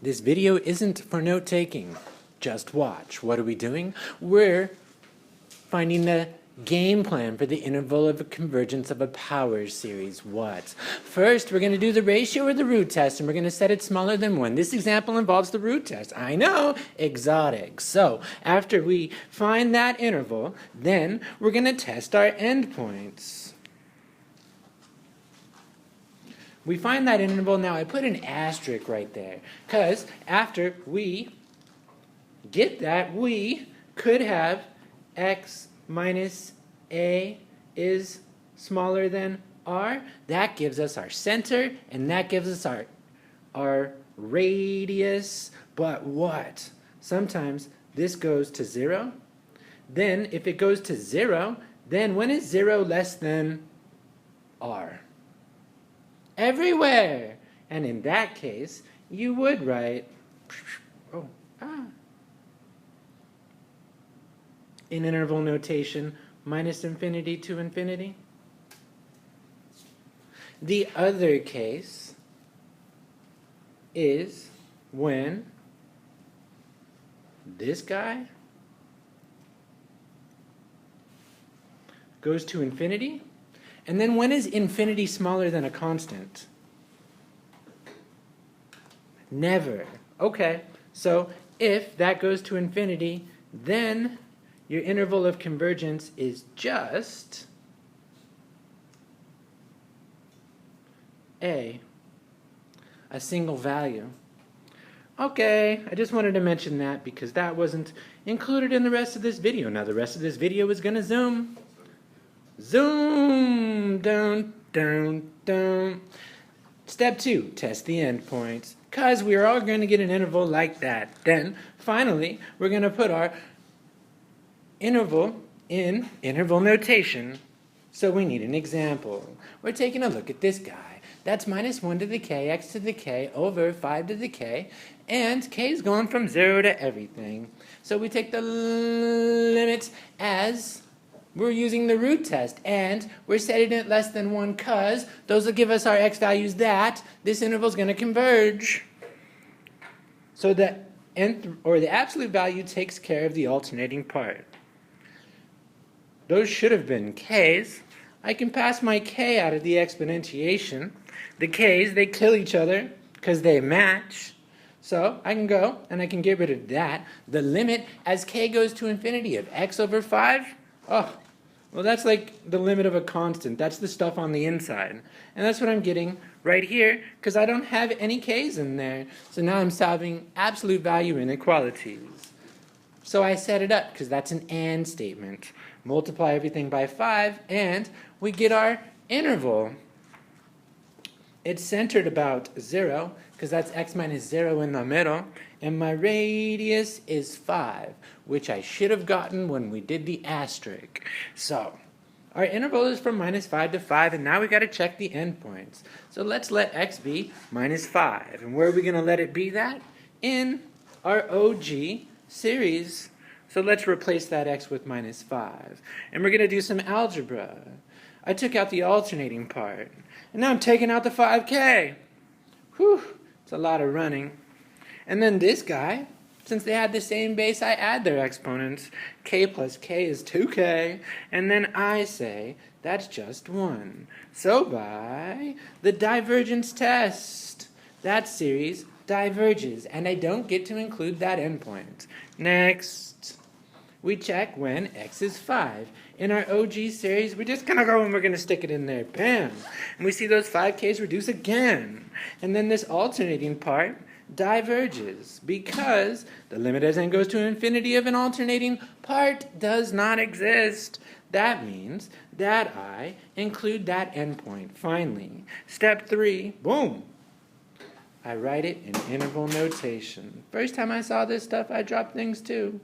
This video isn't for note-taking. Just watch. What are we doing? We're finding the game plan for the interval of a convergence of a power series. What? First, we're going to do the ratio or the root test, and we're going to set it smaller than 1. This example involves the root test. I know, exotic. So, after we find that interval, then we're going to test our endpoints. We find that interval. Now, I put an asterisk right there, because after we get that, we could have x minus a is smaller than r. That gives us our center, and that gives us our radius. But what? Sometimes this goes to 0. Then, if it goes to 0, then when is 0 less than r? Everywhere. And in that case, you would write in interval notation minus infinity to infinity. The other case is when this guy goes to infinity. And then when is infinity smaller than a constant? Never. Okay, so if that goes to infinity, then your interval of convergence is just a single value. Okay, I just wanted to mention that because that wasn't included in the rest of this video. Now the rest of this video is going to zoom. Zoom! Dun, dun, dun. Step 2, test the endpoints. Because we are all going to get an interval like that. Then, finally, we're going to put our interval in interval notation. So we need an example. We're taking a look at this guy. That's minus 1 to the k, x to the k, over 5 to the k. And k is going from 0 to everything. So we take the limits as we're using the root test, and we're setting it less than 1 because those will give us our x values that this interval is going to converge. So the nth, or the absolute value, takes care of the alternating part. Those should have been k's. I can pass my k out of the exponentiation. The k's, they kill each other because they match. So I can go and I can get rid of that. The limit as k goes to infinity of x over 5. Oh, well, that's like the limit of a constant. That's the stuff on the inside. And that's what I'm getting right here because I don't have any k's in there. So now I'm solving absolute value inequalities. So I set it up because that's an AND statement. Multiply everything by 5 and we get our interval. It's centered about 0 because that's x minus 0 in the middle. And my radius is 5, which I should have gotten when we did the asterisk. So, our interval is from minus 5 to 5, and now we got to check the endpoints. So let's let x be minus 5. And where are we going to let it be that? In our OG series. So let's replace that x with minus 5. And we're going to do some algebra. I took out the alternating part. And now I'm taking out the 5k. Whew, it's a lot of running. And then this guy, since they had the same base, I add their exponents. K plus k is 2k. And then I say, that's just 1. So by the divergence test, that series diverges. And I don't get to include that endpoint. Next, we check when x is 5. In our OG series, we're just going to go and we're going to stick it in there. Bam! And we see those 5k's reduce again. And then this alternating part diverges because the limit as n goes to infinity of an alternating part does not exist. That means that I include that endpoint. Finally, step 3, boom! I write it in interval notation. First time I saw this stuff, I dropped things too.